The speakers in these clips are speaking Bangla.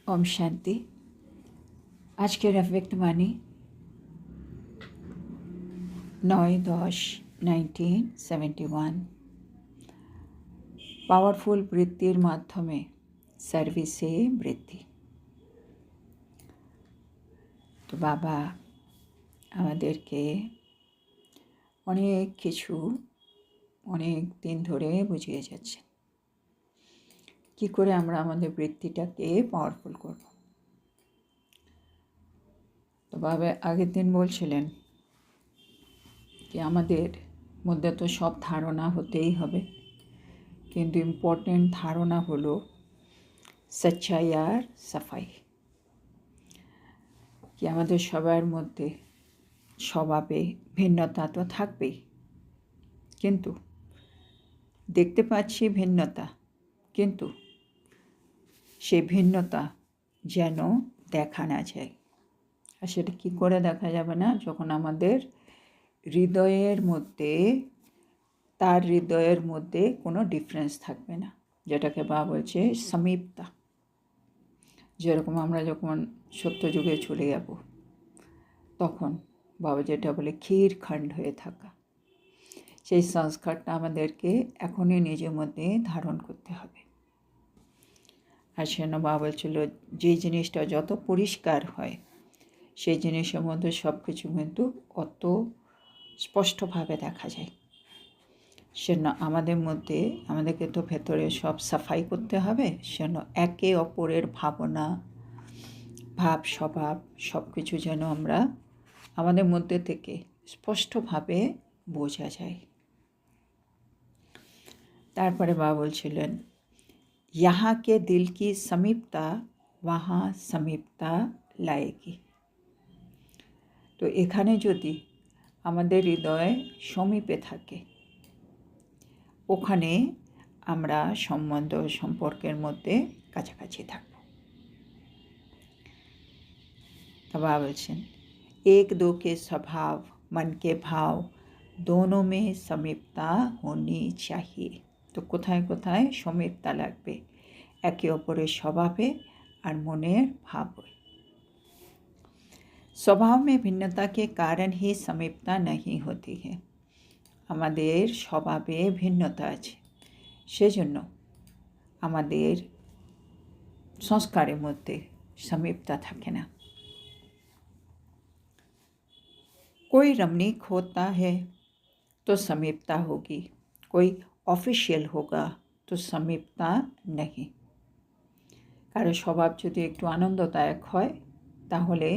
ओम शांति। आज के अव्यक्त वाणी 9-10-1971 पावरफुल বৃত্তির মাধ্যমে সার্ভিসে বৃদ্ধি। তো বাবা আমাদেরকে অনেক কিছু অনেক দিন ধরে বুঝিয়ে যাচ্ছেন কি করে আমরা আমাদের বৃত্তিটাকে পাওয়ারফুল করব। তো বাবা আগের দিন বলছিলেন कि আমাদের মধ্যে তো সব ধারণা হতেই হবে, কিন্তু ইম্পর্টেন্ট ধারণা হলো সচ্চাই আর সাফাই। কি আমাদের সবার মধ্যে স্বভাবে ভিন্নতা তো থাকবেই, কিন্তু দেখতে পাচ্ছি ভিন্নতা, কিন্তু সেই ভিন্নতা যেন দেখা না যায়। আর সেটা কী করে দেখা যাবে না? যখন আমাদের হৃদয়ের মধ্যে তার হৃদয়ের মধ্যে কোনো ডিফারেন্স থাকবে না, যেটাকে বাবা বলছে সমীপতা। যেরকম আমরা যখন সত্যযুগে চলে যাব তখন বাবা যেটা বলে ক্ষীরখণ্ড হয়ে থাকা, সেই সংস্কারটা আমাদেরকে এখনই নিজের মধ্যে ধারণ করতে হবে। আর সেজন্য বাবা বলছিল যে জিনিসটা যত পরিষ্কার হয় সেই জিনিসের মধ্যে সব কিছু কিন্তু অত স্পষ্টভাবে দেখা যায়। সেজন্য আমাদের মধ্যে আমাদেরকে তো ভেতরে সব সাফাই করতে হবে। সেজন্য একে অপরের ভাবনা, ভাব, স্বভাব সব কিছু যেন আমরা আমাদের মধ্যে থেকে স্পষ্টভাবে বোঝা যায়। তারপরে বাবা বলছিলেন यहाँ के दिल की समीपता वहाँ समीपता लाएगी। তো এখানে যদি আমাদের হৃদয় সমীপে থাকে, ওখানে আমরা সম্বন্ধ সম্পর্কের মধ্যে কাছাকাছি থাকব। বাবা বলছেন एक दो के स्वभाव, मन के भाव दोनों में समीपता होनी चाहिए। তো কোথায় কোথায় সমীপতা লাগবে? একে অপরের স্বভাবে আর মনের ভাবে। स्वभाव में भिन्नता के कारण ही समीपता नहीं होती है। আমাদের স্বভাবে ভিন্নতা আছে, সেজন্য আমাদের সংস্কারের মধ্যে সমীপতা থাকে না। कोई रमणीक होता है तो समीपता होगी, कोई ऑफिशियल होगा तो समीपता नहीं। কারো স্বভাব যদি একটু আনন্দদায়ক হয় তাহলে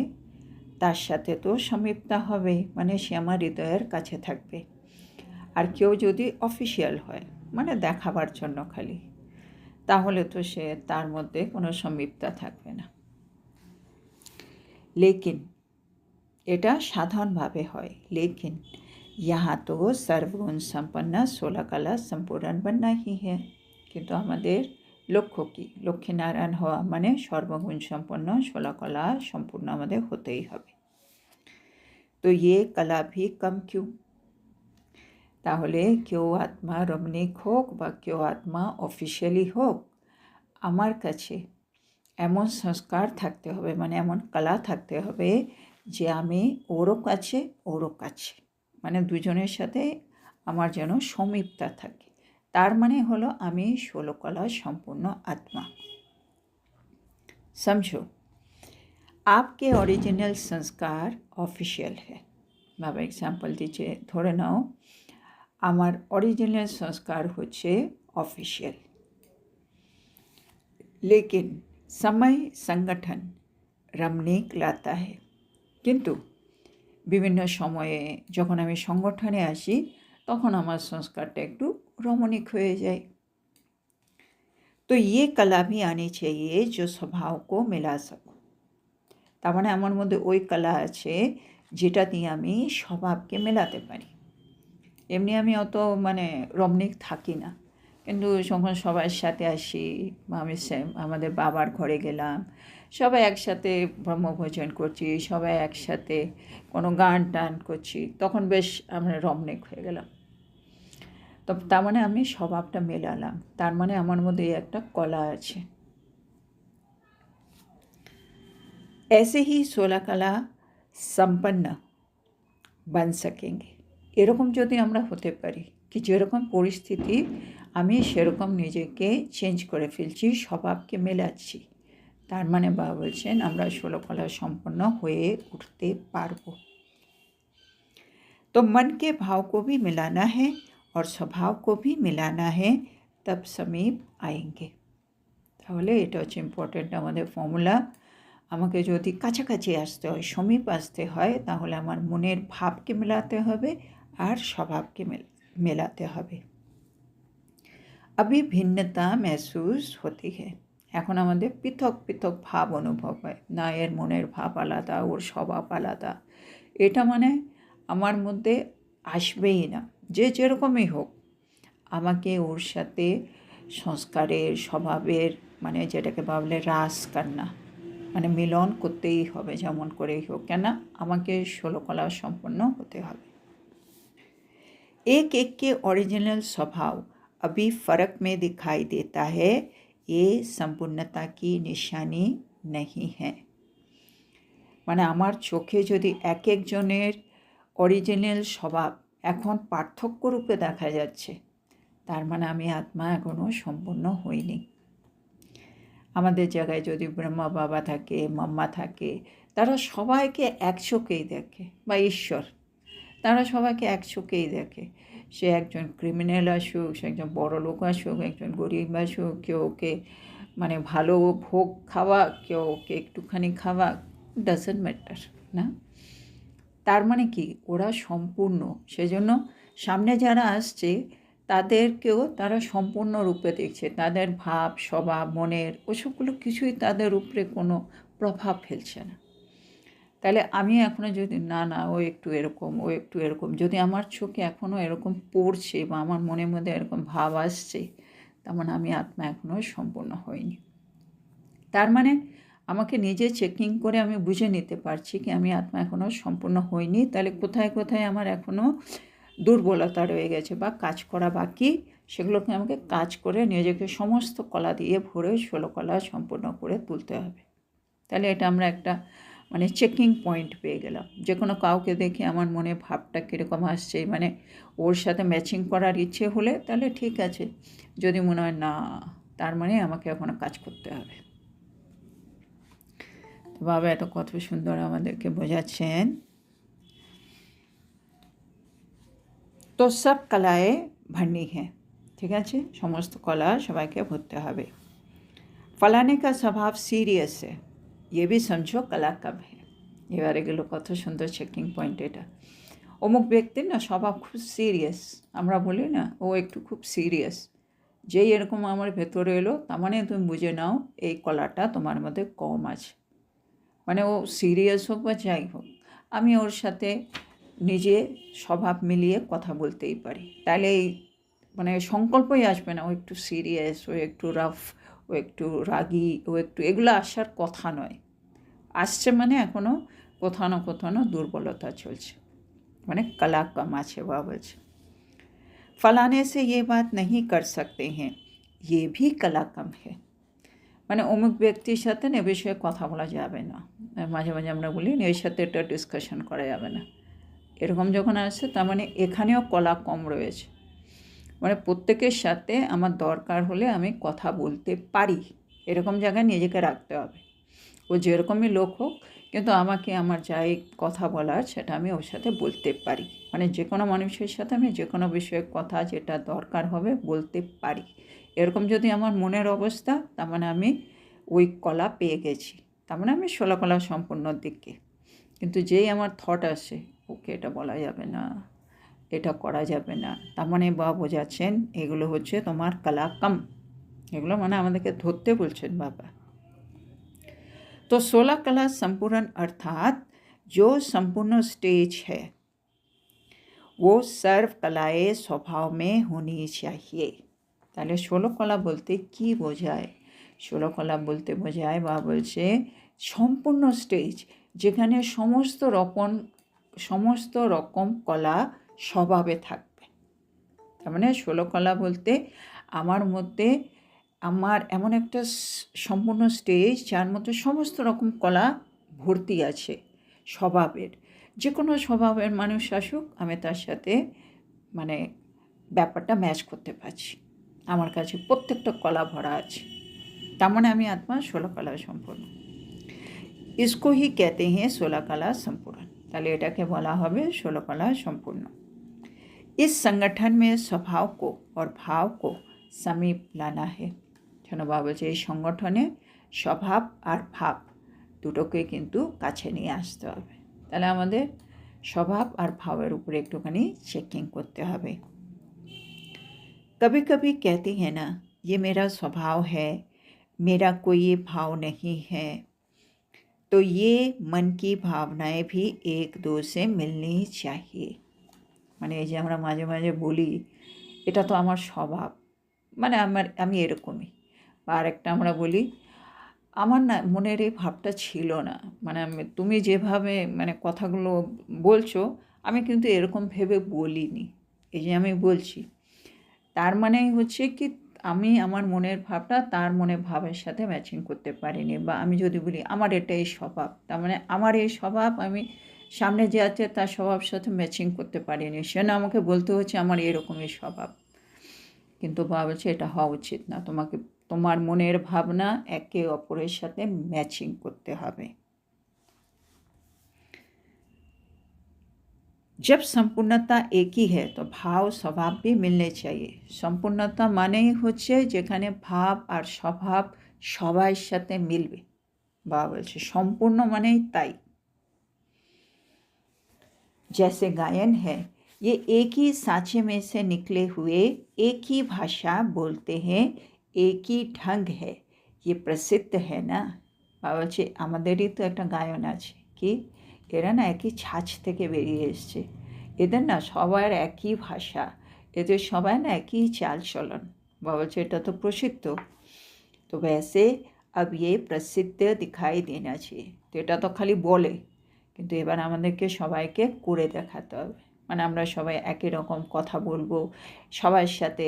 তার সাথে তো সমীপতা হবে, মানে সে আমার হৃদয়ের কাছে থাকবে। আর কেউ যদি অফিশিয়াল হয়, মানে দেখাবার জন্য খালি, তাহলে তো সে তার মধ্যে কোনো সমীপতা থাকবে না। লেকিন এটা সাধারণভাবে হয়। লেকিন यहाँ तो सर्वगुण संपन्न 16 कला संपूर्ण बनना ही है। কিন্তু আমাদের লক্ষ্য কি? লক্ষ্মীনারায়ণ হওয়া মানে সর্বগুণ সম্পন্ন 16 কলা সম্পূর্ণ আমাদের হতেই হবে। তো ये कला भी कम क्यों? তাহলে কেউ আত্মা রমণীক হোক বা কেউ আত্মা অফিশিয়ালি হোক, আমার কাছে এমন সংস্কার থাকতে হবে, মানে এমন কলা থাকতে হবে যে আমি ওরও কাছে, মানে দুজনের সাথে আমার যেন সমীপতা থাকে। তার মানে হলো আমি 16 कला সম্পূর্ণ আত্মা। समझो आपके ओरिजिनल संस्कार ऑफिशियल है। बाबा एग्जाम्पल दीजिए, ধরে নাও আমার অরিজিনাল সংস্কার হচ্ছে অফিশিয়াল, लेकिन समय संगठन रमणीक लाता है। কিন্তু বিভিন্ন সময়ে যখন আমি সংগঠনে আসি তখন আমার সংস্কারটা একটু রমণীক হয়ে যায়। তো ये कला भी आनी चाहिए जो स्वभाव को मिला सकूं। তার মানে আমার মধ্যে ওই কলা আছে যেটা দিয়ে আমি স্বভাবকে মেলাতে পারি। এমনি আমি অত মানে রমণীক থাকি না, কিন্তু যখন সবার সাথে আসি, আমি আমাদের বাবার ঘরে গেলাম, সবাই একসাথে ব্রহ্মভোজন করছি, সবাই একসাথে কোনো গান টান করছি, তখন বেশ আমরা রমণীক হয়ে গেলাম। তো তার মানে আমি স্বভাবটা মেলালাম, তার মানে আমার মধ্যে একটা কলা আছে। ऐसे ही 16 कला সম্পন্ন बन सकेंगे। এরকম যদি আমরা হতে পারি কি যেরকম পরিস্থিতি আমি সেরকম নিজেকে চেঞ্জ করে ফেলছি, স্বভাবকে মেলাচ্ছি, তার মানে বাবা বলছেন আমরা 16 কলা সম্পন্ন হয়ে উঠতে পারবো। तो मन के भाव को भी मिलाना है और स्वभाव को भी मिलाना है, तब समीप आएंगे। তাহলে এটা হচ্ছে ইম্পর্টেন্ট আমাদের ফর্মুলা। আমাকে যদি কাছাকাছি আসতে হয়, সমীপ আসতে হয়, তাহলে আমার মনের ভাবকে মেলাতে হবে আর স্বভাবকে মেলাতে হবে। अभी भिन्नता महसूस होती है। এখন আমাদের পৃথক পৃথক ভাব অনুভব হয়, না এর মনের ভাব আলাদা, ওর স্বভাব আলাদা, এটা মানে আমার মধ্যে আসবেই না। যে যেরকমই হোক আমাকে ওর সাথে সংস্কারের স্বভাবের মানে যেটাকে ভাবলে রাস কান্না মানে মিলন করতেই হবে, যেমন করেই হোক কেন আমাকে 16 কলা সম্পন্ন হতে হবে। एक एक के ओरिजिनल स्वभाव अभी फ़र्क में दिखाई देता है, ये संपूर्णता की निशानी नहीं है। মানে আমার চোখে যদি এক একজনের অরিজিনাল স্বভাব এখন পার্থক্য রূপে দেখা যাচ্ছে, তার মানে আমি আত্মা এখনও সম্পূর্ণ হইনি। আমাদের জায়গায় যদি ব্রহ্মা বাবা থাকে, মাম্মা থাকে, তারা সবাইকে এক চোখেই দেখে, বা ঈশ্বর, তারা সবাইকে এক চোখেই দেখে। সে একজন ক্রিমিনাল আসুক, সে একজন বড় লোক আসুক, একজন গরিব আসুক, কেউ ওকে মানে ভালো ভোগ খাওয়া, কেউ ওকে একটুখানি খাওয়া, ডাজেন্ট ম্যাটার না। তার মানে কি ওরা সম্পূর্ণ, সেজন্য সামনে যারা আসছে তাদেরকেও তারা সম্পূর্ণ রূপে দেখছে, তাদের ভাব স্বভাব মনের ওসবগুলো কিছুই তাদের উপরে কোনো প্রভাব ফেলছে না। তাহলে আমি এখনও যদি না ও একটু এরকম, ও একটু এরকম, যদি আমার চোখে এখনও এরকম পড়ছে বা আমার মনের মধ্যে এরকম ভাব আসছে, তার মানে আমি আত্মা এখনও সম্পূর্ণ হয়নি। তার মানে আমাকে নিজে চেকিং করে আমি বুঝে নিতে পারছি কি আমি আত্মা এখনও সম্পূর্ণ হয়নি। তাহলে কোথায় কোথায় আমার এখনও দুর্বলতা রয়ে গেছে বা কাজ করা বাকি, সেগুলোকে আমাকে কাজ করে নিজেকে সমস্ত কলা দিয়ে ভরে 16 কলা সম্পূর্ণ করে তুলতে হবে। তাহলে এটা আমরা একটা মানে চেকিং পয়েন্ট পেয়ে গেলাম। যে কোনো কাউকে দেখে আমার মনে ভাবটা কীরকম আসছে, মানে ওর সাথে ম্যাচিং করার ইচ্ছে হলে তাহলে ঠিক আছে, যদি মনে হয় না, তার মানে আমাকে এখনও কাজ করতে হবে। তো বাবা এত কত সুন্দর আমাদেরকে বোঝাচ্ছেন। তো সব কলায় ভরনি है, ঠিক আছে, সমস্ত কলা সবাইকে ভরতে হবে। फलाने का स्वभाव सीरियस है, ये भी समझो कला कम है। এবারে গেল কত সুন্দর চেকিং পয়েন্ট এটা। অমুক ব্যক্তির না স্বভাব খুব সিরিয়াস, আমরা বলি না ও একটু খুব সিরিয়াস, যেই এরকম আমার ভেতরে এলো তার মানে তুমি বুঝে নাও এই কলাটা তোমার মধ্যে কম আছে। মানে ও সিরিয়াস হোক বা যাই হোক, আমি ওর সাথে নিজে স্বভাব মিলিয়ে কথা বলতেই পারি, তাহলে এই মানে সংকল্পই আসবে না ও একটু সিরিয়াস, ও একটু রাফ, ও একটু রাগী, ও একটু, এগুলো আসার কথা নয়। আসছে মানে এখনও কোথাও না কোথাও দুর্বলতা চলছে, মানে कला कम আছে বাবা বলছে। फलाने से ये बात नहीं कर सकते हैं, ये भी कला कम है। মানে অমুক ব্যক্তির সাথে এ বিষয়ে কথা বলা যাবে না, মাঝে মাঝে আমরা বলি এর সাথে এটা ডিসকাশন করা যাবে না, এরকম যখন আসছে তার মানে এখানেও কলা কম রয়েছে। মানে প্রত্যেকের সাথে আমার দরকার হলে আমি কথা বলতে পারি, এরকম জায়গায় নিজেকে রাখতে হবে। ও যেরকমই লোক হোক, কিন্তু আমাকে আমার যাই কথা বলার সেটা আমি ওর সাথে বলতে পারি, মানে যে কোনো মানুষের সাথে আমি যে কোনো বিষয়ে কথা যেটা দরকার হবে বলতে পারি। এরকম যদি আমার মনের অবস্থা, তার মানে আমি ওই কলা পেয়ে গেছি, তার মানে আমি 16 কলা সম্পূর্ণর দিকে। কিন্তু যেই আমার থট আসে ওকে এটা বলা যাবে না, এটা করা যাবে না, তার মানে বাবা বোঝাচ্ছেন এগুলো হচ্ছে তোমার কলা কম, এগুলো মানে আমাদেরকে ধরতে বলছেন বাবা। तो 16 कला संपूर्ण अर्थात जो संपूर्ण स्टेज है वो सर्व कलाएँ स्वभाव में होनी चाहिए। তাহলে 16 কলা বলতে কি বোঝায়? 16 কলা বলতে বোঝায় বা বলছে সম্পূর্ণ স্টেজ, যেখানে সমস্ত রকম কলা স্বভাবে থাকবে। তার মানে 16 কলা বলতে আমার মধ্যে আমার এমন একটা সম্পূর্ণ স্টেজ যার মধ্যে সমস্ত রকম কলা ভর্তি আছে স্বভাবের। যে কোনো স্বভাবের মানুষ আসুক, আমি তার সাথে মানে ব্যাপারটা ম্যাচ করতে পারছি। আমার কাছে প্রত্যেকটা কলা ভরা আছে, তার মানে আমি আত্মা 16 কলা সম্পূর্ণ। इसको ही कहते हैं 16 कला संपूर्ण। তাহলে এটাকে বলা হবে 16 कला संपूर्ण। इस संगठन में स्वभाव को और भाव को समीप लाना है। বাবা বলছে এই সংগঠনে স্বভাব আর ভাব দুটোকে কিন্তু কাছে নিয়ে আসতে হবে। তাহলে আমাদের স্বভাব আর ভাবের উপরে একটুখানি চেকিং করতে হবে। कभी कभी कहते हैं ना, ये मेरा स्वभाव है, मेरा कोई ये भाव नहीं है, तो ये मन की भावनाएं भी एक दो से मिलनी चाहिए। মানে এই যে আমরা মাঝে মাঝে বলি এটা তো আমার স্বভাব, মানে আমি এরকমই। আর একটা আমরা বলি আমার না মনের এই ভাবটা ছিল না, মানে তুমি যেভাবে মানে কথাগুলো বলছো আমি কিন্তু এরকম ভেবে বলিনি, এই যে আমি বলছি তার মানে হচ্ছে কি আমি আমার মনের ভাবটা তার মনের ভাবের সাথে ম্যাচিং করতে পারিনি। বা আমি যদি বলি আমার এটাই স্বভাব, তার মানে আমার এই স্বভাব আমি সামনে যে আছে তার স্বভাবের সাথে ম্যাচিং করতে পারিনি, সে না আমাকে বলতে হচ্ছে আমার এরকমই স্বভাব। কিন্তু বাবা বলছে এটা হওয়া উচিত না, তোমাকে তোমার মনের ভাবনা একে অপরের সাথে ম্যাচিং করতে হবে। जब संपूर्णता एक ही है तो भाव स्वभाव भी मिलने चाहिए। সম্পূর্ণতা মানেই হচ্ছে যেখানে ভাব আর স্বভাব সবার সাথে মিলবে। বাবা বলছে সম্পূর্ণ মানেই তাই। जैसे गायन है, ये एक ही सांचे में से निकले हुए एक ही भाषा बोलते हैं, एक ही ढंग है, ये प्रसिद्ध है ना। বাবা বলছে আমাদেরই তো একটা গায়ন আছে, কি এরা না একই ছাঁচ থেকে বেরিয়ে এসছে, এদের না সবার একই ভাষা, এদের সবাই না একই চাল চলন। বাবা বলছে এটা তো প্রসিদ্ধ, তো वैसे अब ये प्रसिद्ध दिखाई देना चाहिए। তো এটা তো খালি বলে, কিন্তু এবার আমাদেরকে সবাইকে করে দেখাতে হবে, মানে আমরা সবাই একই রকম কথা বলবো, সবার সাথে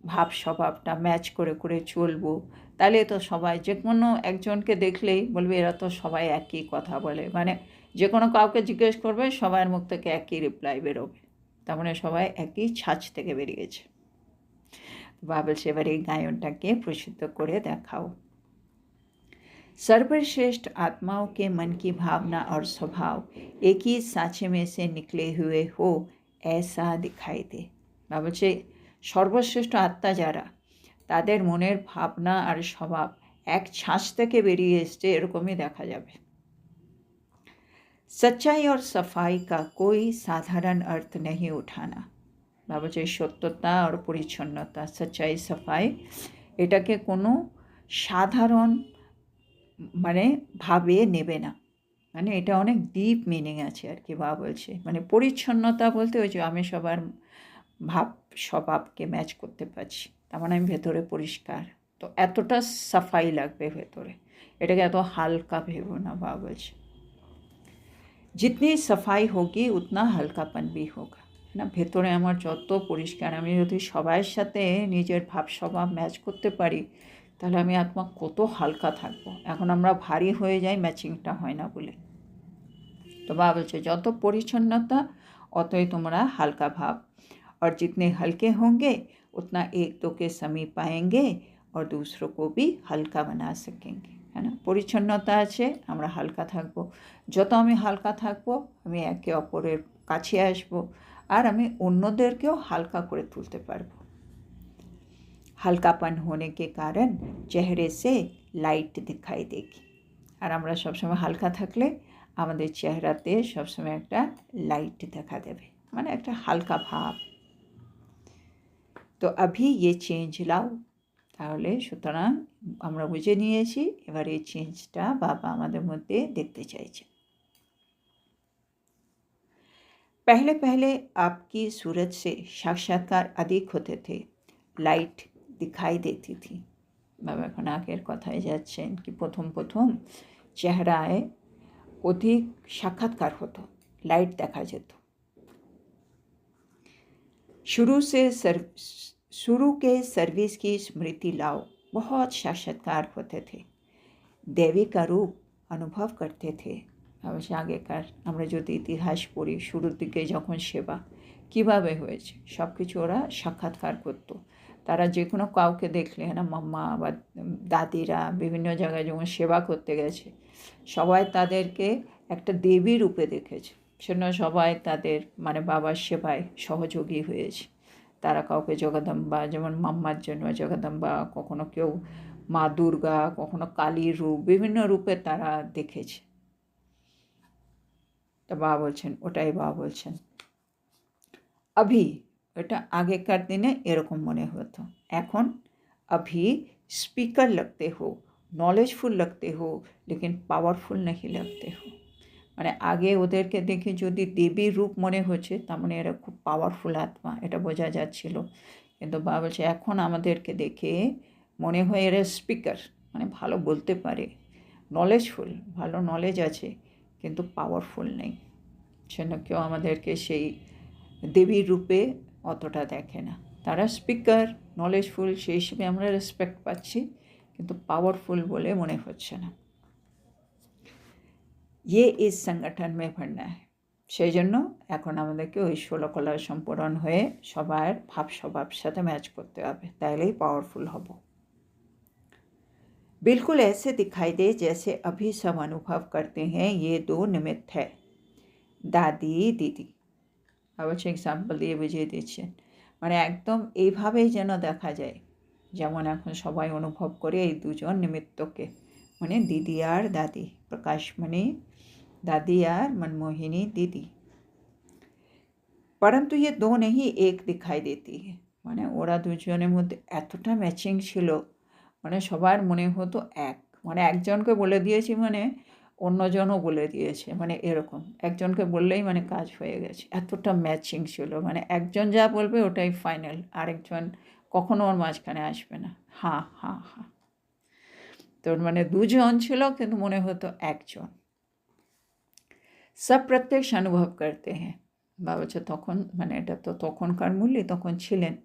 ভাব স্বভাবটা ম্যাচ করে করে চলবো, তাহলে তো সবাই যে কোনো একজনকে দেখলেই বলবে এরা তো সবাই একই কথা বলে, মানে যে কোনো কাউকে জিজ্ঞেস করবে সবার মুখ থেকে একই রিপ্লাই বেরোবে, তার মানে সবাই একই ছাঁচ থেকে বেরিয়েছে। বাবা এবার এই গায়নটাকে প্রসিদ্ধ করে দেখাও। सर्वश्रेष्ठ आत्माओं के मन की भावना और स्वभाव एक ही सांचे में से निकले हुए हो ऐसा दिखाई दे। বাবা বলছে সর্বশ্রেষ্ঠ আত্মা যারা তাদের মনের ভাবনা আর স্বভাব এক ছাঁচ থেকে বেরিয়ে এসছে এরকমই দেখা যাবে। सच्चाई और सफाई का कोई साधारण अर्थ नहीं उठाना। বাবা বলছে সত্যতা আর পরিচ্ছন্নতা, সচ্চাই সাফাই, এটাকে কোনো সাধারণ মানে ভাবে নেবে না, মানে এটা অনেক ডিপ মিনিং আছে আর কি। বাবা বলছে মানে পরিচ্ছন্নতা বলতে ওই যে আমি সবার ভাব স্বভাবকে ম্যাচ করতে পারছি, তার মানে আমি ভেতরে পরিষ্কার, তো এতটা সাফাই লাগবে ভেতরে, এটাকে এত হালকা ভেবো না। বাবা বলছে जितनी सफाई होगी उतना हल्कापन भी होगा, না ভেতরে আমার যত পরিষ্কার, আমি যদি সবার সাথে নিজের ভাব স্বভাব ম্যাচ করতে পারি তাহলে আমি আত্মা কত হালকা থাকবো। এখন আমরা ভারী হয়ে যাই ম্যাচিংটা হয় না বলে। তো বাবা বলছে যত পরিচ্ছন্নতা অতই তোমরা হালকা ভাব, और जितने हल्के होंगे उतना एक दो के समीप पाएंगे और दूसरों को भी हल्का बना सकेंगे, है ना। পরিচ্ছন্নতা আছে আমরা হালকা থাকবো, যত আমি হালকা থাকবো আমি একে অপরের কাছে আসবো আর আমি অন্যদেরকেও হালকা করে তুলতে পারবো। हल्कापन होने के कारण चेहरे से लाइट दिखाई देगी, আর আমরা সবসময় হালকা থাকলে আমাদের চেহারাতে সবসময় একটা লাইট দেখা দেবে, মানে একটা হালকা ভাব। তো अभी ये চেঞ্জ লাও, তাহলে সুতরাং আমরা বুঝে নিয়েছি, এবার এই চেঞ্জটা বাবা আমাদের মধ্যে দেখতে চাইছে। पहले पहले आपकी सूरत से साक्षात्कार अधिक होते थे, लाइट दिखाई देती थी। বাবা এখন আগের কথায় যাচ্ছেন কি প্রথম প্রথম চেহারায় অধিক সাক্ষাৎকার হতো, লাইট দেখা যেত। शुरू के सर्विस की स्मृति लाओ, बहुत साक्षात्कार होते थे, देवी का रूप अनुभव करते थे। অবশ্য আগেকার আমরা যদি ইতিহাস পড়ি, শুরুর দিকে যখন সেবা কীভাবে হয়েছে সব কিছু ওরা সাক্ষাৎকার করতো। তারা যে কোনো কাউকে দেখলে না, মাম্মা বা দাদিরা বিভিন্ন জায়গায় যখন সেবা করতে গেছে, সবাই তাদেরকে একটা দেবী রূপে দেখেছে। সেজন্য সবাই তাদের মানে বাবার সেবায় সহযোগী হয়েছে। তারা কাউকে জগদম্বা, যেমন মাম্মার জন্য জগদম্বা, কখনো কেউ মা দুর্গা, কখনো কালীর রূপ, বিভিন্ন রূপে তারা দেখেছে। তো বাবা বলছেন, ওটাই বাবা বলছেন अभी, এটা আগেকার দিনে এরকম মনে হতো। এখন अभी स्पीकर लगते हो, नॉलेजफुल लगते हो, लेकिन पावरफुल नहीं लगते हो। মানে আগে ওদেরকে দেখে যদি দেবীর রূপ মনে হচ্ছে, তার মানে এরা খুব পাওয়ারফুল আত্মা, এটা বোঝা যাচ্ছিল। কিন্তু বাবা বলছে এখন আমাদেরকে দেখে মনে হয় এরা স্পিকার, মানে ভালো বলতে পারে, নলেজফুল, ভালো নলেজ আছে, কিন্তু পাওয়ারফুল নেই। সেজন্য কেউ আমাদেরকে সেই দেবীর রূপে অতটা দেখে না। তারা স্পিকার, নলেজফুল, সেই হিসেবে আমরা রেসপেক্ট পাচ্ছি, কিন্তু পাওয়ারফুল বলে মনে হচ্ছে না। ये इस संगठन में भरना है। সেই জন্য এখন আমাদেরকে ওই 16 কলার সম্পূরণ হয়ে সবার ভাব স্বভাবের সাথে ম্যাচ করতে হবে, তাইলেই পাওয়ারফুল হব। बिल्कुल ऐसे दिखाई दे जैसे अभी सब अनुभव करते हैं, ये दो निमित्त है, दादी दीदी। অবশ্য এক্সাম্পল দিয়ে বুঝিয়ে দিচ্ছেন, মানে একদম এইভাবেই যেন দেখা যায় যেমন এখন সবাই অনুভব করে এই দুজন নিমিত্তকে, মানে দিদি আর দাদি, প্রকাশমণি दादी यार मनमोहिनी दीदी। परंतु ये दो नहीं एक दिखाई देती है, মানে ওরা দুজনের মধ্যে এতটা ম্যাচিং ছিল, মানে সবার মনে হতো এক, মানে একজনকে বলে দিয়েছি মানে অন্যজনও বলে দিয়েছে, মানে এরকম একজনকে বললেই মানে কাজ হয়ে গেছে, এতটা ম্যাচিং ছিল। মানে একজন যা বলবে ওটাই ফাইনাল, আরেকজন কখনো ওর মাঝখানে আসবে না। হ্যাঁ হ্যাঁ হ্যাঁ, তোর মানে দুজন ছিল কিন্তু মনে হতো একজন। সব প্রত্যক্ষ অনুভব করতে হ্যাঁ। বাবা বলছে তখন, মানে এটা তো তখনকার মূল্যে তখন ছিলেন।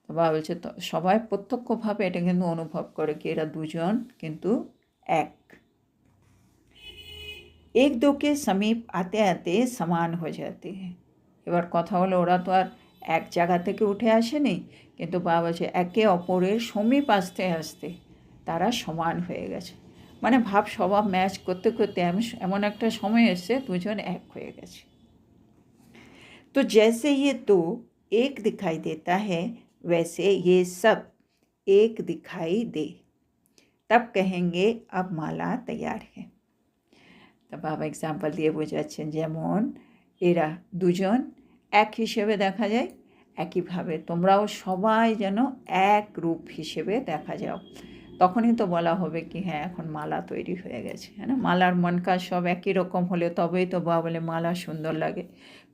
তো বাবা বলছে তো সবাই প্রত্যক্ষভাবে এটা কিন্তু অনুভব করে কি এরা দুজন কিন্তু এক। এক দোকে সমীপ আতে আতে সমান হয়ে যেতে হ্যাঁ। এবার কথা হলো ওরা তো আর এক জায়গা থেকে উঠে আসেনি, কিন্তু বাবা বলছে একে অপরের সমীপ আসতে আসতে তারা সমান হয়ে গেছে। মানে ভাব স্বভাব ম্যাচ করতে করতে এমন একটা সময় এসছে দুজন এক হয়ে গেছে। तो जैसे ये दो एक दिखाई देता है, वैसे ये सब एक दिखाई दे, तब कहेंगे अब माला तैयार है। तो बाबा एग्जाम्पल दिए বোঝাচ্ছেন যেমন এরা দুজন এক হিসেবে দেখা যায়, একইভাবে তোমরাও সবাই যেন এক রূপ হিসেবে দেখা যাও, তখনই তো বলা হবে কি হ্যাঁ এখন মালা তৈরি হয়ে গেছে। হ্যাঁ না, মালার মনকা সব একই রকম হলে তবেই তো বাবা বলে মালা সুন্দর লাগে।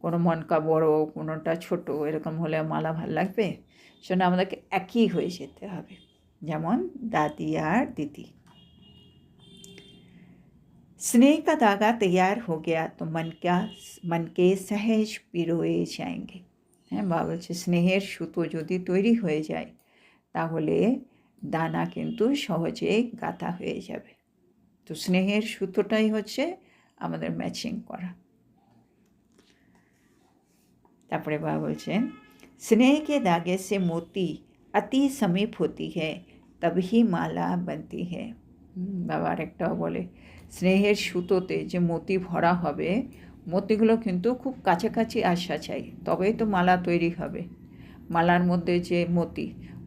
কোনো মনকা বড়, কোনোটা ছোট, এরকম হলে মালা ভাল লাগবে? সেজন্য আমাদেরকে একই হয়ে যেতে হবে, যেমন দাদি আর দিদি। स्नेह का धागा तैयार हो गया तो मन के सहज पिरोए जाएंगे। হ্যাঁ বাবা বলছে স্নেহের সুতো যদি তৈরি হয়ে যায় তাহলে দানা কিন্তু সহজেই গাঁথা হয়ে যাবে। তো স্নেহের সুতোটাই হচ্ছে আমাদের ম্যাচিং করা। তারপরে বাবা বলছেন स्नेह के धागे से मोती अति समीप होती है, तभी माला बनती है। বাবা আরেকটাও বলে স্নেহের সুতোতে যে মতি ভরা হবে, মতিগুলো কিন্তু খুব কাছাকাছি আসা চাই, তবেই তো মালা তৈরি হবে। মালার মধ্যে যে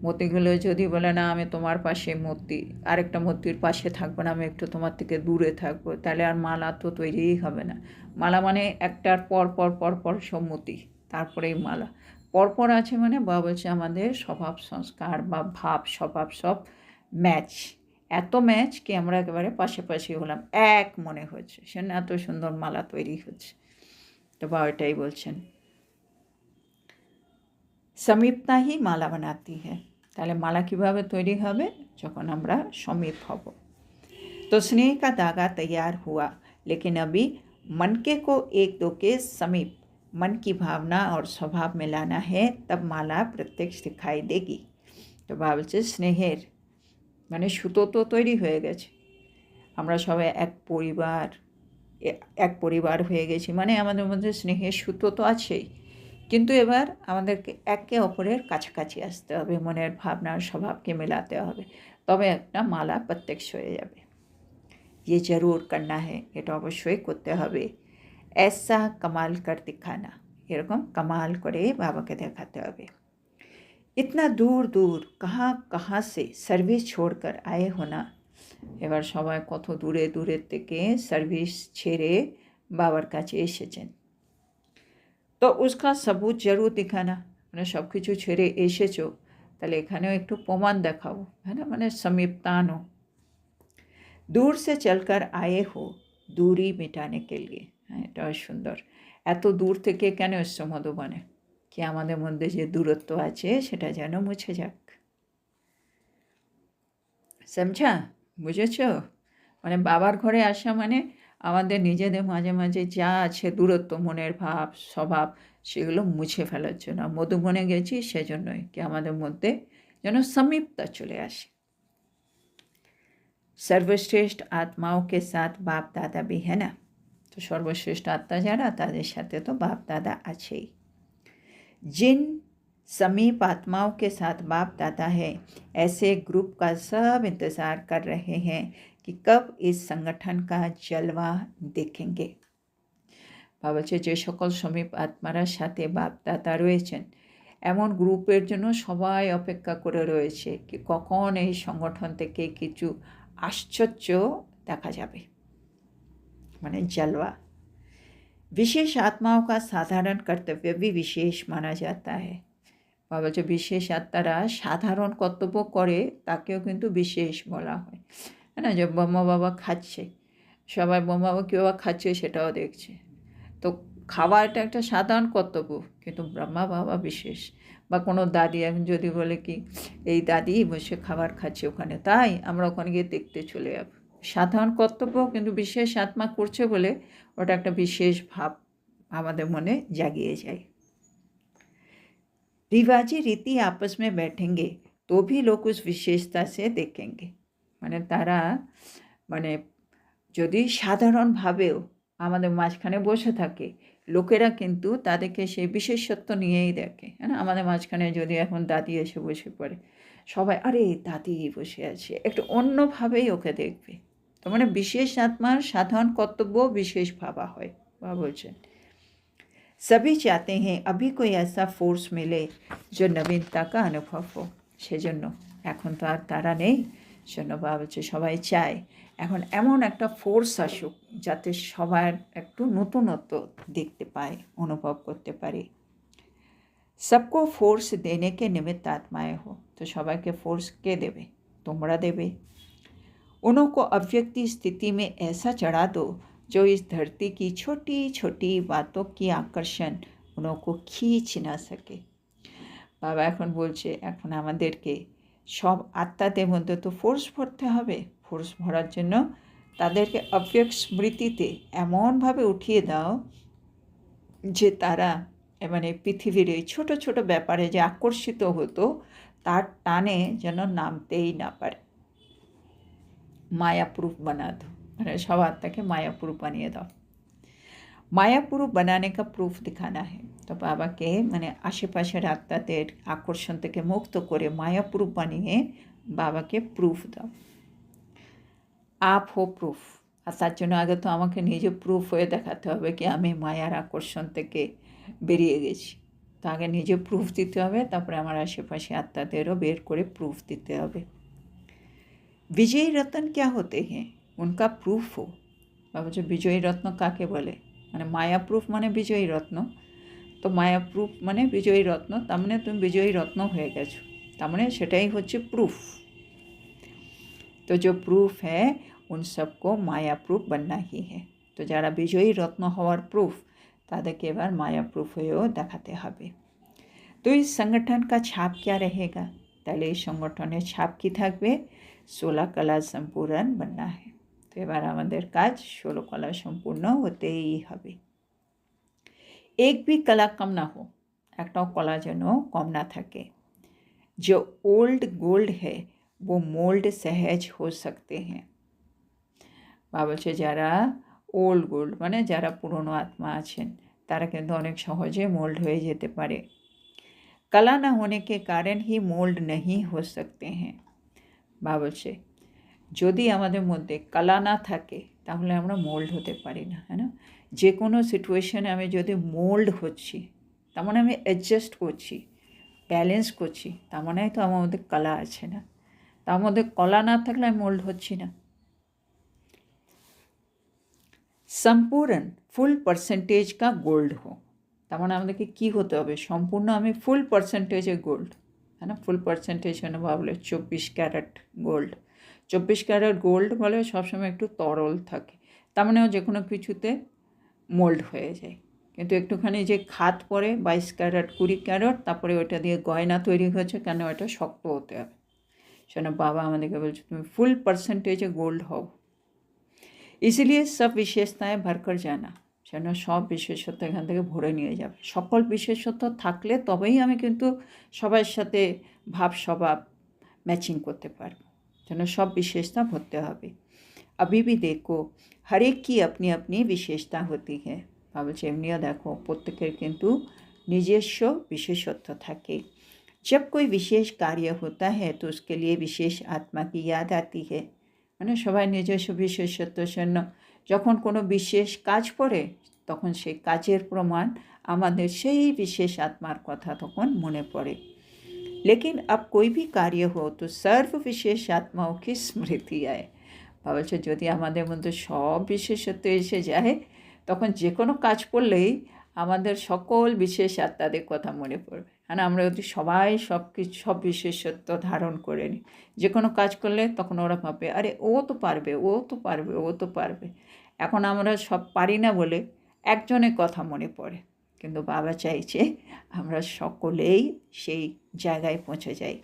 মতিগুলো যদি বলে না আমি তোমার পাশে মতি, আরেকটা মতির পাশে থাকবো না, আমি একটু তোমার থেকে দূরে থাকবো, তাহলে আর মালা তো তৈরিই হবে না। মালা মানে একটার পর পর পর পর সব মতি, তারপরেই মালা। পরপর আছে মানে বাবা বলছে আমাদের স্বভাব সংস্কার বা ভাব স্বভাব সব ম্যাচ, এত ম্যাচ কি আমরা একেবারে পাশাপাশি হলাম, এক মনে হচ্ছে, সে এত সুন্দর মালা তৈরি হচ্ছে। তো বাবা এটাই বলছেন সমীপতা হি মালা বানাতি হ্যাঁ। তাহলে মালা কীভাবে তৈরি হবে? যখন আমরা সমীপ হব। तो स्नेह का धागा तैयार हुआ, लेकिन अभी मनके को एक दो के समीप मन की भावना और स्वभाव में लाना है, तब माला प्रत्यक्ष दिखाई देगी। तो বাবা বলছে স্নেহের মানে সুতো তো তৈরি হয়ে গেছে, আমরা সবাই এক পরিবার হয়ে গেছি, মানে আমাদের মধ্যে স্নেহের সুতো তো আছেই, কিন্তু এবার আমাদেরকে একে অপরের কাছাকাছি আসতে হবে, মনের ভাবনার স্বভাবকে মেলাতে হবে, তবে একটা মালা প্রত্যক্ষ হয়ে যাবে। ये जरूर करना है, এটা অবশ্যই করতে হবে। ऐसा कमाल कर दिखाना, এরকম কামাল করে বাবাকে দেখাতে হবে। इतना दूर दूर कहाँ कहाँ से सर्विस छोड़कर आए हो ना, এবার সবাই কত দূরে দূরের থেকে সার্ভিস ছেড়ে বাবার কাছে এসেছেন। তো उसका सबूत जरूर दिखाना, মানে সব কিছু ছেড়ে এসেছো, তাহলে এখানেও একটু প্রমাণ দেখাও, হ্যাঁ না, মানে समीपता आनो। दूर से चलकर आए हो दूरी मिटाने के लिए, হ্যাঁ এটাও সুন্দর। এত দূর থেকে কেন এসছো মধুবনে, কি আমাদের মধ্যে যে দূরত্ব আছে সেটা যেন মুছে যাক। সমঝা, বুঝেছ? মানে বাবার ঘরে আসা মানে আমাদের নিজেদের মাঝে মাঝে যা আছে দূরত্ব, মনের ভাব স্বভাব, সেগুলো মুছে ফেলার জন্য মধুবনে গেছি, সেজন্যই কি আমাদের মধ্যে যেন সমীপতা চলে আসে। सर्वश्रेष्ठ आत्माओं के साथ बाप दादा भी है ना, तो सर्वश्रेष्ठ आत्मा যারা তাদের সাথে তো बाप दादा আছেই। जिन समीप आत्माओं के साथ बाप दादा है, ऐसे ग्रुप का सब इंतज़ार कर रहे हैं कि कब इस संगठन का जलवा देखेंगे। বাবা যে সকল সমীপ আত্মারা সাথে বাপ দাদা রয়েছেন, এমন গ্রুপের জন্য সবাই অপেক্ষা করে রয়েছে কি কখন এই সংগঠন থেকে কিছু आश्चर्य देखा जाए, माने जलवा। विशेष आत्माओं का साधारण कर्तव्य भी विशेष माना जाता है। बाबा जो विशेष आत्मारा साधारण कर्तव्य करे ताकेও কিন্তু বিশেষ বলা হয়, है ना। जब ब्रह्मा बाबा खाচ্ছে, সবাই ব্রহ্মা বাবা কীভাবে খাচ্ছে সেটাও দেখছে, তো খাওয়া এটা একটা সাধারণ কর্তব্য, কিন্তু ব্রহ্মা বাবা বিশেষ। বা কোনো দাদি এখন যদি বলে কি এই দাদি বসে খাবার খাচ্ছে ওখানে, তাই আমরা ওখানে গিয়ে দেখতে চলে যাব, সাধারণ কর্তব্য কিন্তু বিশেষ আত্মা করছে বলে ওটা একটা বিশেষ ভাব আমাদের মনে জাগিয়ে যায়। रिवाजी रीति आपस में बैठेंगे तो भी लोग उस विशेषता से देखेंगे, মানে তারা মানে যদি সাধারণভাবেও আমাদের মাঝখানে বসে থাকে, লোকেরা কিন্তু তাদেরকে সেই বিশেষত্ব নিয়েই দেখে, হ্যাঁ না। আমাদের মাঝখানে যদি এখন দাদি এসে বসে পড়ে, সবাই আরে দাদি বসে আছে, একটু অন্যভাবেই ওকে দেখবে। তো মানে বিশেষ আত্মার সাধারণ কর্তব্য বিশেষ ভাবা হয়। বা বলছেন सभी चाहते हैं अभी कोई ऐसा फोर्स मिले जो नवीनता का अनुभव हो, সেজন্য এখন তো আর তারা নেই, সেজন্য বাবা বলছে সবাই চায় এখন এমন একটা ফোর্স আসুক যাতে সবার একটু নতুনত্ব দেখতে পায়, অনুভব করতে পারে। सबको फोर्स देने के निमित्त आत्माएं हो, तो সবাইকে ফোর্স কে দেবে? তোমরা দেবে। उनको अव्यक्ति स्थिति में ऐसा चढ़ा दो जो इस धरती की छोटी छोटी बातों की आकर्षण उनको खींच ना सके। বাবা এখন বলছে এখন আমাদেরকে সব আত্মাদের মধ্যে তো ফোর্স ভরতে হবে, ফোর্স ভরার জন্য তাদেরকে অব্যক্ত স্মৃতিতে এমনভাবে উঠিয়ে দাও যে তারা মানে পৃথিবীর এই ছোটো ছোটো ব্যাপারে যে আকর্ষিত হতো তার টানে যেন নামতেই না পারে। মায়াপ্রুফ বানা দো, মানে সব আত্মাকে মায়াপ্রুফ বানিয়ে দাও। মায়াপ্রুফ বানানে কা প্রুফ দিখানা है, তো বাবাকে মানে আশেপাশের আত্মাদের আকর্ষণ থেকে মুক্ত করে মায়াপ্রুফ বানিয়ে বাবাকে প্রুফ দাও। আপ হো প্রুফ, আর তার জন্য আগে তো আমাকে নিজে প্রুফ হয়ে দেখাতে হবে কি আমি মায়ার আকর্ষণ থেকে বেরিয়ে গেছি, তো আগে নিজে প্রুফ দিতে হবে, তারপরে আমার আশেপাশে আত্মাদেরও বের করে প্রুফ দিতে হবে। विजयी रत्न क्या होते हैं, उनका प्रूफ हो। बाबा जो विजयी रत्न काके बोले, মানে মায়া প্রুফ মানে বিজয়ী রত্ন, তো মায়া প্রুফ মানে বিজয়ী রত্ন, তার মানে তুমি বিজয়ী রত্ন হয়ে গেছো, তার মানে সেটাই হচ্ছে প্রুফ। তো যে প্রুফ হ্যাঁ উন সবকো মায়া প্রুফ बनना ही है, তো যারা বিজয়ী রত্ন হওয়ার প্রুফ তাদেরকে এবার মায়া প্রুফ হয়েও দেখাতে হবে। তো এই সংগঠন কা ছাপ क्या रहेगा, তাহলে এই সংগঠনের ছাপ কি থাকবে? 16 कला संपूर्ण बनना है, तो এবার আমাদের কাজ 16 कला সম্পূর্ণ হতেই হবে। एक भी कला कम ना हो, একটাও কলা যেন কম না থাকে। जो ओल्ड गोल्ड है वो मोल्ड सहज हो सकते हैं, বা বলছে যারা ওল্ড গোল্ড মানে যারা পুরনো আত্মা আছেন তারা কিন্তু অনেক সহজে মোল্ড হয়ে যেতে পারে। कला न होने के कारण ही मोल्ड नहीं हो सकते हैं। বা বলছে যদি আমাদের মধ্যে কলা না থাকে তাহলে আমরা মোল্ড হতে পারি না, হ্যাঁ না? যে কোনো সিচুয়েশানে আমি যদি মোল্ড হচ্ছি তার মানে আমি অ্যাডজাস্ট করছি, ব্যালেন্স করছি, তার মানে তো আমার মধ্যে কলা আছে না। তার মধ্যে কলা না থাকলে আমি মোল্ড হচ্ছি না। সম্পূর্ণ ফুল পার্সেন্টেজ কা গোল্ড হো, তার মানে আমাদেরকে কী হতে হবে? সম্পূর্ণ আমি ফুল পার্সেন্টেজে গোল্ড, হ্যাঁ না? ফুল পার্সেন্টেজ মানে ভাবলে 24 ক্যারেট গোল্ড। 24 ক্যারেট গোল্ড বলে সবসময় একটু তরল থাকে, তার মানে যে কোনো কিছুতে মোল্ড হয়ে যায়। কিন্তু একটুখানি যে খাত পরে 22 ক্যারেট 20 ক্যারেট, তারপরে ওটা দিয়ে গয়না তৈরি হচ্ছে, কেন ওটা শক্ত হতে হবে। সেজন্য বাবা আমাদেরকে বলছে তুমি ফুল পার্সেন্টেজে গোল্ড হও। ইসিলিয়ে সব বিশেষতায় ভরকর জানা, যেন সব বিশেষত্ব এখান থেকে ভরে নিয়ে যাবে। সকল বিশেষত্ব থাকলে তবেই আমি কিন্তু সবার সাথে ভাব স্বভাব ম্যাচিং করতে পারবো। যেন সব বিশেষতা ভরতে হবে। अभी भी देखो हर एक की अपनी अपनी विशेषता होती है। বলছে এমনিও দেখো প্রত্যেকের কিন্তু নিজস্ব বিশেষত্ব থাকে। जब कोई विशेष कार्य होता है तो उसके लिए विशेष आत्मा की याद आती है। মানে সবাই নিজস্ব বিশেষত্বের জন্য যখন কোনো বিশেষ কাজ পড়ে তখন সেই কাজের প্রমাণ আমাদের সেই বিশেষ আত্মার কথা তখন মনে পড়ে। लेकिन अब कोई भी कार्य हो तो सर्व विशेष आत्माओं की स्मृति आए। বলছে যদি আমাদের মধ্যে সব বিশেষত্ব এসে যায় তখন যে কোনো কাজ করলেই আমাদের সকল বিশেষ আত্মাদের কথা মনে পড়বে। হ্যাঁ, আমরা যদি সবাই সব বিশেষত্ব ধারণ করে নিই, যে কোনো কাজ করলে তখন ওরা ভাবে আরে ও তো পারবে, ও তো পারবে, ও তো পারবে। এখন আমরা সব পারি না বলে একজনের কথা মনে পড়ে, কিন্তু বাবা চাইছে আমরা সকলেই সেই জায়গায় পৌঁছে যাই।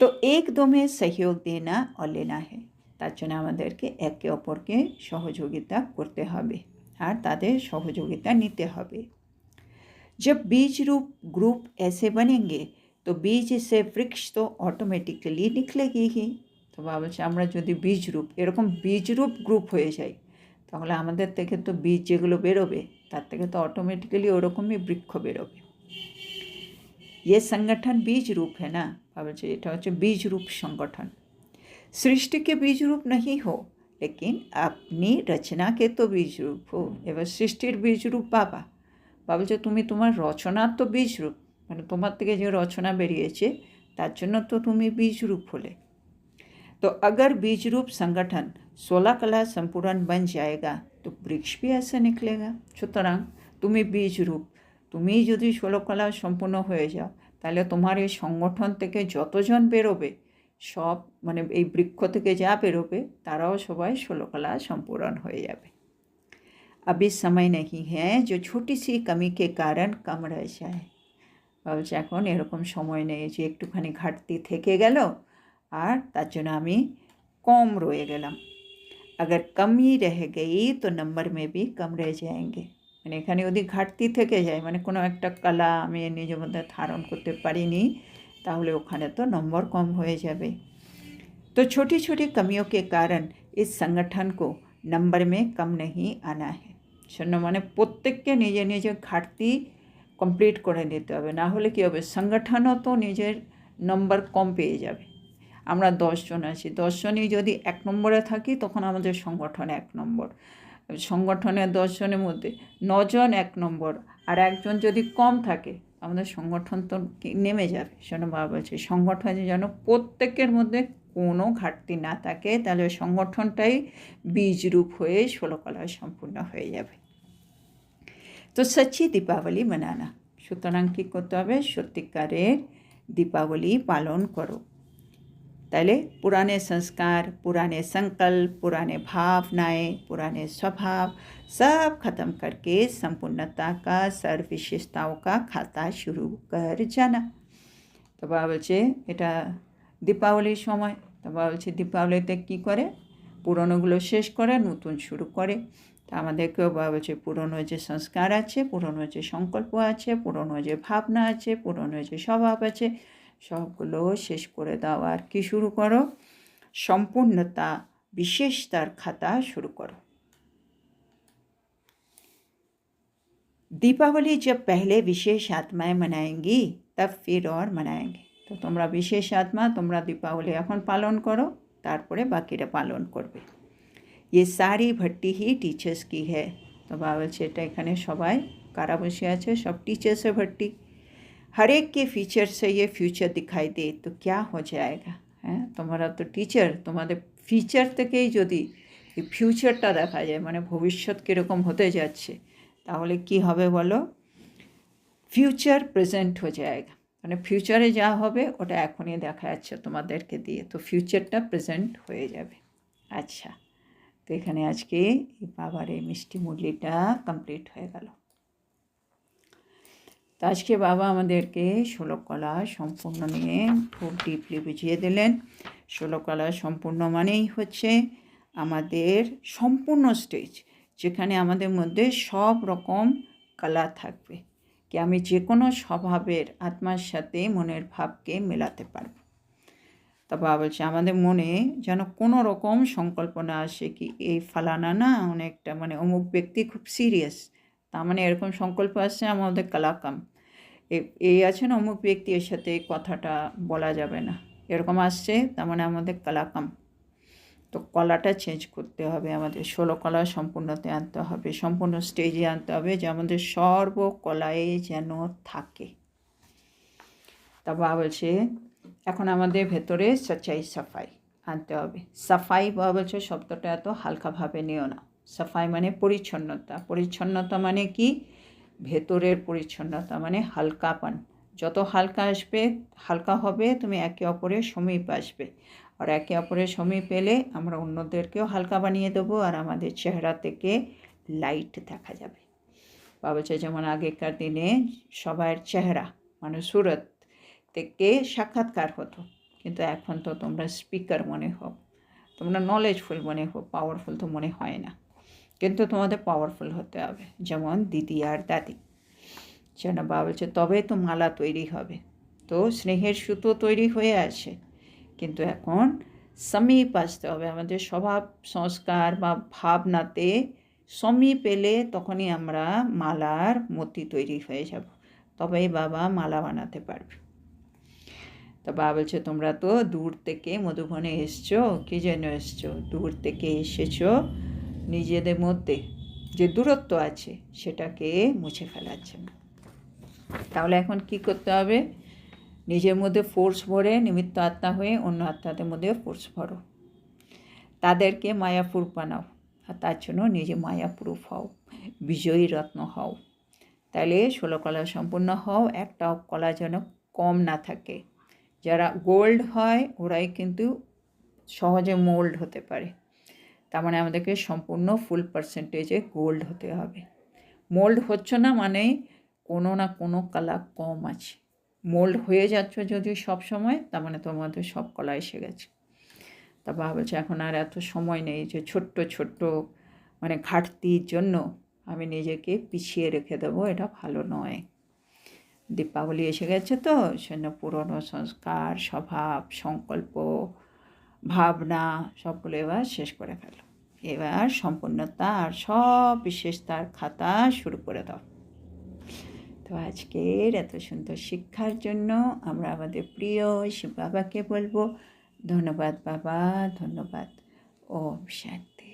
তো এক দমে সহযোগ দেনা और लेना है, তার জন্য আমাদেরকে একে অপরকে সহযোগিতা করতে হবে আর তাদের সহযোগিতা নিতে হবে। जब बीज रूप ग्रुप ऐसे बनेंगे तो बीज से वृक्ष तो ऑटोमेटिकली निकलेगी ही। তো বলছে আমরা যদি বীজ রূপ এরকম বীজ রূপ গ্রুপ হয়ে যাই তাহলে আমাদের থেকে তো বীজ যেগুলো বেরোবে তার থেকে তো অটোমেটিক্যালি ওরকমই বৃক্ষ বেরোবে। ये संगठन बीज रूप है ना, বলছে এটা হচ্ছে बीज रूप संगठन। सृष्टि के बीज रूप नहीं हो लेकिन अपनी रचना के तो बीज रूप हो। এবার সৃষ্টির বীজ রূপ বাবা। বলছে তুমি তোমার রচনার তো বীজ রূপ, মানে তোমার থেকে যে রচনা বেরিয়েছে তার জন্য তো তুমি বীজ রূপ হলে। तो अगर बीज रूप संगठन 16 कला संपूर्ण बन जाएगा तो वृक्ष भी ऐसे निकलेगा। সুতরাং তুমি বীজ রূপ, তুমি যদি 16 কলা সম্পূর্ণ হয়ে যাও তাহলে তোমার এই সংগঠন থেকে যতজন বেরোবে সব মানে এই বৃক্ষ থেকে যা বেরোবে তারাও সবাই 16 কলা সম্পূর্ণ হয়ে যাবে। अभी समय नहीं है जो छोटी सी कमी के कारण कम रह जाए। বলছে এখন এরকম সময় নেই যে একটুখানি ঘাটতি থেকে গেল আর তার জন্য আমি কম রয়ে গেলাম। अगर कमी रह गई तो नंबर में भी कम रह जाएंगे। মানে এখানে যদি ঘাটতি থেকে যায় মানে কোনো একটা কলা আমি নিজের মধ্যে ধারণ করতে পারিনি তাহলে ওখানে তো নম্বর কম হয়ে যাবে। तो छोटी छोटी कमियों के कारण इस संगठन को नंबर में कम नहीं आना है। শূন্য মানে প্রত্যেককে নিজের নিজের ঘাটতি কমপ্লিট করে নিতে হবে, না হলে কী হবে সংগঠনও তো নিজের নম্বর কম পেয়ে যাবে। আমরা 10 জন আছি, 10 জনই যদি 1 নম্বরে থাকি তখন আমাদের সংগঠন 1 নম্বর। সংগঠনের 10 জনের মধ্যে 9 জন 1 নম্বর আর একজন যদি কম থাকে আমাদের সংগঠন তো নেমে যাবে। সেজন্য বাবা বলছে সংগঠনে যেন প্রত্যেকের মধ্যে কোনো ঘাটতি না থাকে, তাহলে সংগঠনটাই বীজ রূপ হয়ে 16 কলায় সম্পূর্ণ হয়ে যাবে। তো সচ্চি দীপাবলি মানানা, সুতরাং কী করতে হবে সত্যিকারের দীপাবলি পালন করো। তাহলে पुराने संस्कार, पुराने संकल्प, पुराने भावनाएं, पुराने स्वभाव सब खत्म करके संपूर्णता का सर्व विशेषताओं का खाता शुरू कर जाना। তো বাবা বলছে এটা দীপাবলির সময়, তো বাবা বলছে দীপাবলিতে কী করে পুরনোগুলো শেষ করে নতুন শুরু করে। তা আমাদেরকেও বাবা বলছে পুরনো যে সংস্কার আছে, পুরনো যে সংকল্প আছে, পুরনো যে ভাবনা আছে, পুরনো যে স্বভাব আছে সবগুলো শেষ করে দাও আর কি শুরু করো সম্পূর্ণতা विशेषतार खाता शुरू करो। दीपावली जब पहले विशेष आत्माएं मनाएंगी तब फिर और मनाएंगे। तो তোমরা বিশেষ আত্মা, তোমরা দীপাवली এখন পালন করো, তারপরে বাকিরা পালন করবে। ये सारी भट्टी ही टीचर्स की है। तो বাবা বলছে এটা এখানে সবাই কারা বসে আছে, সব टीचर्स भट्टी। हर एक के फीचर से ये फ्यूचर दिखाई दे तो क्या हो जाएगा। হ্যাঁ, তোমরা তো টিচার, তোমাদের ফিচার থেকেই যদি এই ফিউচারটা দেখা যায়, মানে ভবিষ্যৎ কীরকম হতে যাচ্ছে, তাহলে কি হবে বলো? ফিউচার প্রেজেন্ট হয়ে যায়গা, মানে ফিউচারে যা হবে ওটা এখনই দেখা যাচ্ছে তোমাদেরকে দিয়ে, তো ফিউচারটা প্রেজেন্ট হয়ে যাবে। আচ্ছা, তো এখানে আজকে এই বাবার এই মিষ্টি মুরলিটা কমপ্লিট হয়ে গেল। তো আজকে বাবা আমাদেরকে ষোলকলা সম্পূর্ণ নিয়ে খুব ডিপলি বুঝিয়ে দিলেন। ষোলকলা সম্পূর্ণ মানেই হচ্ছে আমাদের সম্পূর্ণ স্টেজ, যেখানে আমাদের মধ্যে সব রকম কলা থাকবে, কি আমি যে কোনো স্বভাবের আত্মার সাথে মনের ভাবকে মেলাতে পারব। তা বাবা বলছে আমাদের মনে যেন কোনো রকম সংকল্প না আসে কি এই ফালানা না অনেকটা, মানে অমুক ব্যক্তি খুব সিরিয়াস, তার মানে এরকম সংকল্প আসছে আমাদের কলা কম, এই আছে না অমুক ব্যক্তি, এর সাথে এই কথাটা বলা যাবে না, এরকম আসছে, তার মানে আমাদের কলা কম। তো কলাটা চেঞ্জ করতে হবে, আমাদের ষোলকলা সম্পূর্ণতে আনতে হবে, সম্পূর্ণ স্টেজে আনতে হবে, যে আমাদের সর্বকলায় যেন থাকে। তা বাবা বলছে এখন আমাদের ভেতরে সচ্চাই সাফাই আনতে হবে। সাফাই বাবা বলছে শব্দটা এত হালকাভাবে নিও না। সাফাই মানে পরিচ্ছন্নতা, পরিচ্ছন্নতা মানে কি? ভেতরের পরিচ্ছন্নতা, মানে হালকাপন। যত হালকা আসবে, হালকা হবে, তুমি একে অপরের সমীপ আসবে, আর একে অপরের সমীপ পেলে আমরা অন্যদেরকেও হালকা বানিয়ে দেবো, আর আমাদের চেহারা থেকে লাইট দেখা যাবে। বাবা বলছে যেমন আগেকার দিনে সবার চেহারা মানে সুরত থেকে সাক্ষাৎকার হতো, কিন্তু এখন তো তোমরা স্পিকার মনে হও, তোমরা নলেজফুল মনে হো, পাওয়ারফুল তো মনে হয় না, কিন্তু তোমাদের পাওয়ারফুল হতে হবে, যেমন দিদি আর দাদি। যেন বাবা বলছে তবে তো মালা তৈরি হবে। তো স্নেহের সুতো তৈরি হয়ে আছে, কিন্তু এখন সমীপ আসতে হবে, আমাদের স্বভাব সংস্কার বা ভাবনাতে সমীপ এলে তখনই আমরা মালার মতি তৈরি হয়ে যাব, তবেই বাবা মালা বানাতে পারবে। তো বাবা বলছে তোমরা তো দূর থেকে মধুবনে এসছো, কি যেন এসছো, দূর থেকে এসেছো নিজেদের মধ্যে যে দূরত্ব আছে সেটাকে মুছে ফেলার জন্য। তাহলে এখন কি করতে হবে? নিজের মধ্যে ফোর্স ভরে নিমিত্ত আত্মা হয়ে অন্য আত্মাদের মধ্যে ফোর্স ভরো, তাদেরকে মায়াপুর বানাও, আর তার জন্য নিজে মায়াপ্রুফ হও, বিজয়ী রত্ন হও। তাহলে ষোলকলা সম্পূর্ণ হও, একটা কলা যেন কম না থাকে। যারা গোল্ড হয় ওরাই কিন্তু সহজে মোল্ড হতে পারে, তার মানে আমাদেরকে সম্পূর্ণ ফুল পার্সেন্টেজে গোল্ড হতে হবে। মোল্ড হচ্ছে না মানে কোনো না কোনো কলা কম আছে, মোল্ড হয়ে যাচ্ছ যদি সব সময়, তার মানে তোমাদের সব কলা এসে গেছে। তা বাবা বলছে এখন আর এত সময় নেই যে ছোট্ট ছোট্ট মানে ঘাটতির জন্য আমি নিজেকে পিছিয়ে রেখে দেবো, এটা ভালো নয়। দীপাবলি এসে গেছে, তো সেজন্য পুরনো সংস্কার, স্বভাব, সংকল্প, ভাবনা সবগুলো এবার শেষ করে ফেলো। এবার সম্পূর্ণতা আর সব বিশেষতার খাতা শুরু করে দাও। তো আজকের এত সুন্দর শিক্ষার জন্য আমরা আমাদের প্রিয় শিব বাবাকে বলবো ধন্যবাদ বাবা, ধন্যবাদ। ওম শান্তি।